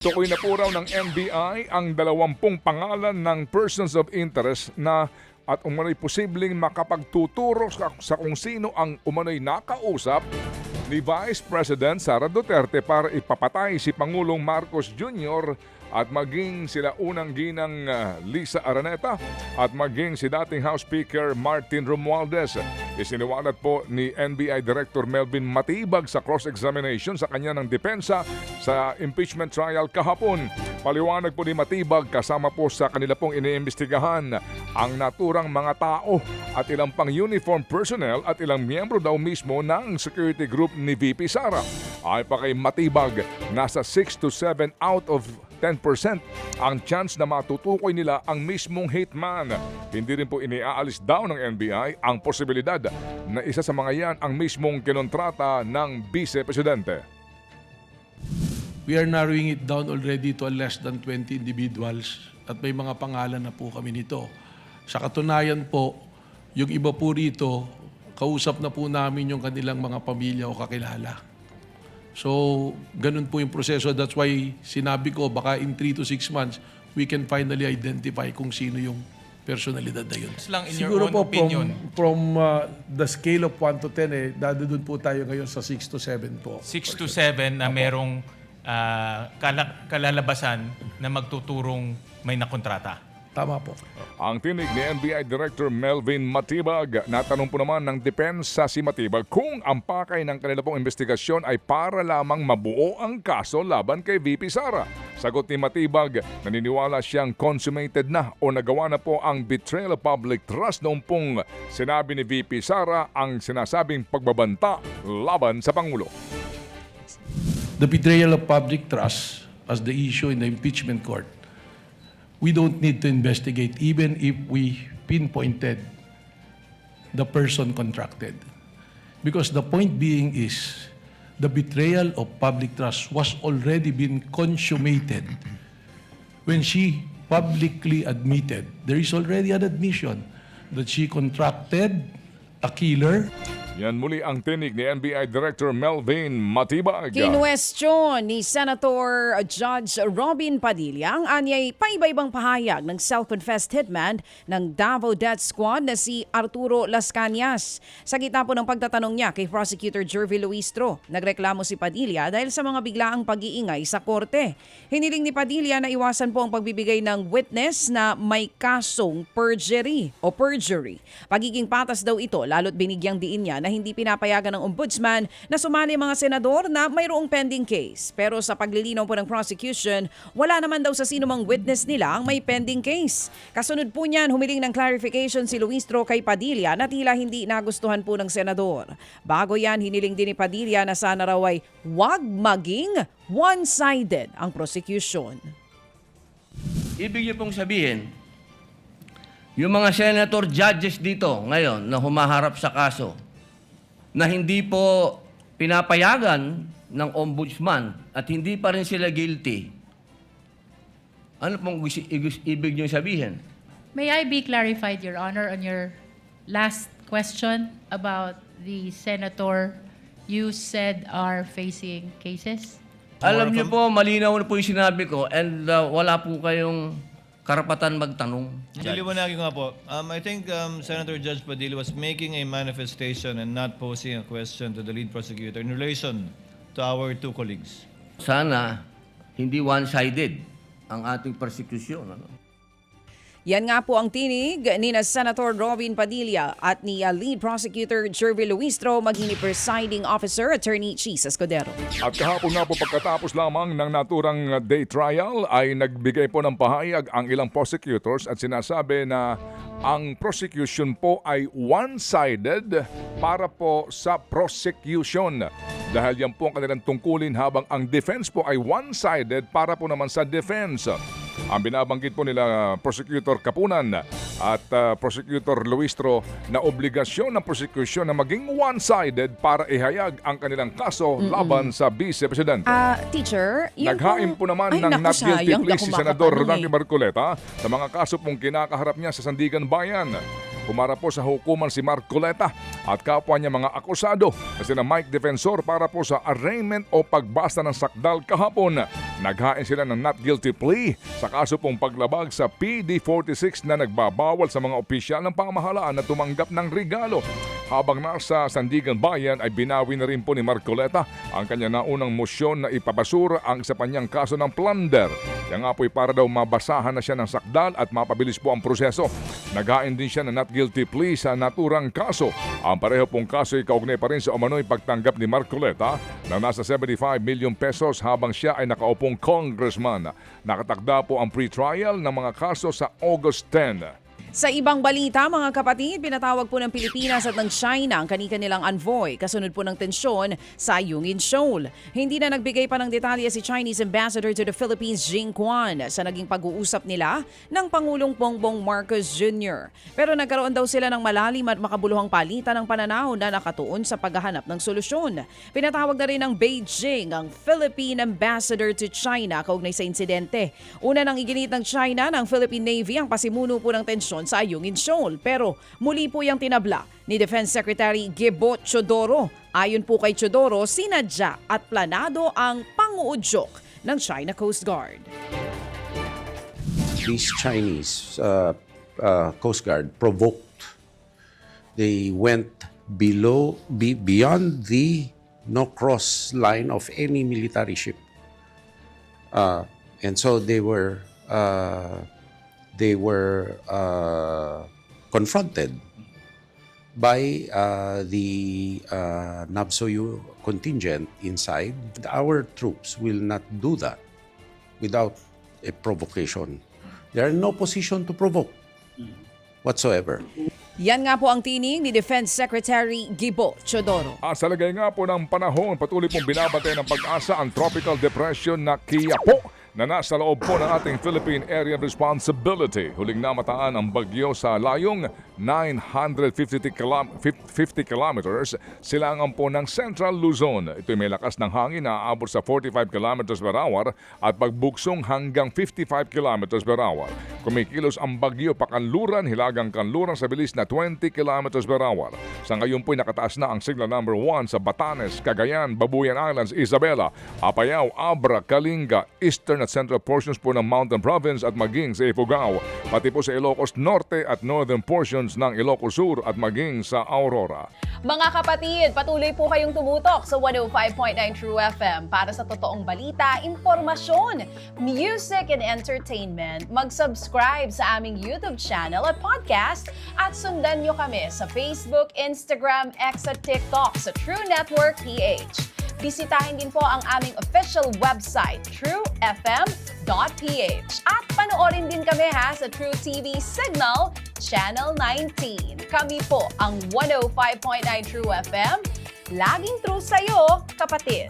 Tukoy na po raw ng NBI ang 20 pangalan ng persons of interest na at umano'y posibleng makapagtuturo sa kung sino ang umano'y nakausap ni Vice President Sara Duterte para ipapatay si Pangulong Marcos Jr. at maging sila unang ginang Lisa Araneta at maging si dating House Speaker Martin Romualdez. Isiniwalat po ni NBI Director Melvin Matibag sa cross-examination sa kanya ng depensa sa impeachment trial kahapon. Paliwanag po ni Matibag kasama po sa kanila pong iniimbestigahan ang naturang mga tao at ilang pang uniform personnel at ilang miyembro daw mismo ng security group ni VP Sara. Ay pa kay Matibag, nasa 6 to 7 out of 10% ang chance na matutukoy nila ang mismong hitman. Hindi rin po iniaalis daw ng NBI ang posibilidad na isa sa mga yan ang mismong kinontrata ng Vice Presidente. We are narrowing it down already to less than 20 individuals at may mga pangalan na po kami nito. Sa katunayan po, yung iba po rito, kausap na po namin yung kanilang mga pamilya o kakilala. So, ganun po yung proseso. That's why sinabi ko, baka in 3 to 6 months, we can finally identify kung sino yung personalidad na yun. Lang in Siguro your own po opinion. from the scale of 1 to 10, dadudun po tayo ngayon sa 6 to 7 po. 6 to 7 na merong kalalabasan na magtuturong may nakontrata. Tama po. Ang tinig ni NBI Director Melvin Matibag, natanong po naman ng depensa si Matibag kung ang pakay ng kanila pong investigasyon ay para lamang mabuo ang kaso laban kay VP Sara. Sagot ni Matibag, naniniwala siyang consummated na o nagawa na po ang betrayal of public trust noong pong sinabi ni VP Sara ang sinasabing pagbabanta laban sa Pangulo. The betrayal of public trust as the issue in the impeachment court, we don't need to investigate even if we pinpointed the person contracted. Because the point being is, the betrayal of public trust was already been consummated when she publicly admitted, there is already an admission that she contracted a killer. Yan muli ang tinig ni NBI Director Melvin Matibag. Kinwestiyon ni Senator Judge Robin Padilla ang anyay paiba-ibang pahayag ng self-confessed hitman ng Davao Death Squad na si Arturo Las Cañas. Sa gitna po ng pagtatanong niya kay Prosecutor Jervy Luistro, nagreklamo si Padilla dahil sa mga biglaang pag-iingay sa korte. Hiniling ni Padilla na iwasan po ang pagbibigay ng witness na may kasong perjury. Pagiging patas daw ito, lalo't binigyang diin niya na hindi pinapayagan ng ombudsman na sumali mga senador na mayroong pending case. Pero sa paglilinaw po ng prosecution, wala naman daw sa sinumang witness nila ang may pending case. Kasunod po niyan, humiling ng clarification si Luistro kay Padilla na tila hindi nagustuhan po ng senador. Bago yan, hiniling din ni Padilla na sana raw ay huwag maging one-sided ang prosecution. Ibig niyo pong sabihin, yung mga senator judges dito ngayon na humaharap sa kaso, na hindi po pinapayagan ng ombudsman at hindi pa rin sila guilty. Ano pong ibig niyo sabihin? May I be clarified, Your Honor, on your last question about the senator you said are facing cases? Alam niyo po, malinaw na po yung sinabi ko and wala po kayong karapatan magtanong. Liwanagin ko nga po. I think Senator Judge Padilla was making a manifestation and not posing a question to the lead prosecutor in relation to our two colleagues. Sana hindi one-sided ang ating persecution. Ano? Yan nga po ang tinig ni Senator Robin Padilla at ni Lead Prosecutor Jervy Luistro maging ni Presiding Officer Attorney Cheese Escudero. At kahapon nga po pagkatapos lamang ng naturang day trial ay nagbigay po ng pahayag ang ilang prosecutors at sinasabi na ang prosecution po ay one-sided para po sa prosecution. Dahil yan po ang kanilang tungkulin habang ang defense po ay one-sided para po naman sa defense. Ang binabanggit po nila Prosecutor Kapunan at Prosecutor Luistro na obligasyon ng prosecution na maging one-sided para ihayag ang kanilang kaso laban sa Vice Presidente. Teacher, Naghain po naman ng not guilty plea si Senador Rodante Marcoleta sa mga kaso pong kinakaharap niya sa Sandigan Bayan. humarap po sa hukuman si Marcoleta at kapwa niya mga akusado na sina Mike Defensor para po sa arraignment o pagbasta ng sakdal kahapon. Naghain sila ng not guilty plea sa kaso pong paglabag sa PD 46 na nagbabawal sa mga opisyal ng pamahalaan na tumanggap ng regalo. Habang nasa Sandigan Bayan ay binawi na rin po ni Marcoleta ang kanya naunang mosyon na ipabasura ang isa pa niyang kaso ng plunder. Kaya nga po'y para daw mabasahan na siya ng sakdal at mapabilis po ang proseso. Naghain din siya ng not guilty plea sa naturang kaso. Ang pareho pong kaso ay kaugnay pa rin sa umano'y pagtanggap ni Marcoleta na nasa 75 million pesos habang siya ay nakaupong congressman. Nakatakda po ang pre-trial ng mga kaso sa August 10. Sa ibang balita, mga kapatid, pinatawag po ng Pilipinas at ng China ang kani-kanilang envoy kasunod po ng tensyon sa Yungin Shoal. Hindi na nagbigay pa ng detalye si Chinese Ambassador to the Philippines, Jing Quan, sa naging pag-uusap nila ng Pangulong Bongbong Marcos Jr. Pero nagkaroon daw sila ng malalim at makabuluhang palitan ng pananaw na nakatuon sa paghahanap ng solusyon. Pinatawag na rin ng Beijing ang Philippine Ambassador to China kaugnay sa insidente. Una nang iginit ng China ng Philippine Navy ang pasimuno po ng tensyon sa Yungin Shoal, pero muli po yung tinabla ni Defense Secretary Gibo Chodoro. Ayon po kay Chodoro, sinadya at planado ang panguudyok ng China Coast Guard. These Chinese Coast Guard provoked. They went beyond the no-cross line of any military ship. And so they were confronted by the Nabsoyu contingent inside. Our troops will not do that without a provocation. They are in no position to provoke whatsoever. Yan nga po ang tining ni Defense Secretary Gibo Chodoro. Sa lagay nga po ng panahon, patuloy pong binabate ng pag-asa ang tropical depression na Kiapo na nasa loob po ng ating Philippine Area of Responsibility. Huling namataan ang bagyo sa layong 950 kilometers silangan po ng Central Luzon. Ito'y may lakas ng hangin na aabot sa 45 kilometers per hour at pagbuksong hanggang 55 kilometers per hour. Kumikilos ang bagyo pakanluran, hilagang kanluran sa bilis na 20 kilometers per hour. Sa ngayon po'y nakataas na ang signal number 1 sa Batanes, Cagayan, Babuyan Islands, Isabela, Apayao, Abra, Kalinga, Eastern at Central portions po ng Mountain Province at maging sa Ifugao, pati po sa Ilocos Norte at Northern portions ng Ilocos Sur at maging sa Aurora. Mga kapatid, patuloy po kayong tumutok sa 105.9 True FM para sa totoong balita, impormasyon, music and entertainment. Mag-subscribe sa aming YouTube channel at podcast at sundan nyo kami sa Facebook, Instagram, X at TikTok sa True Network PH. Bisitahin din po ang aming official website, truefm.ph. At panoorin din kami sa True TV Signal, Channel 19. Kami po ang 105.9 True FM. Laging true sa'yo, kapatid.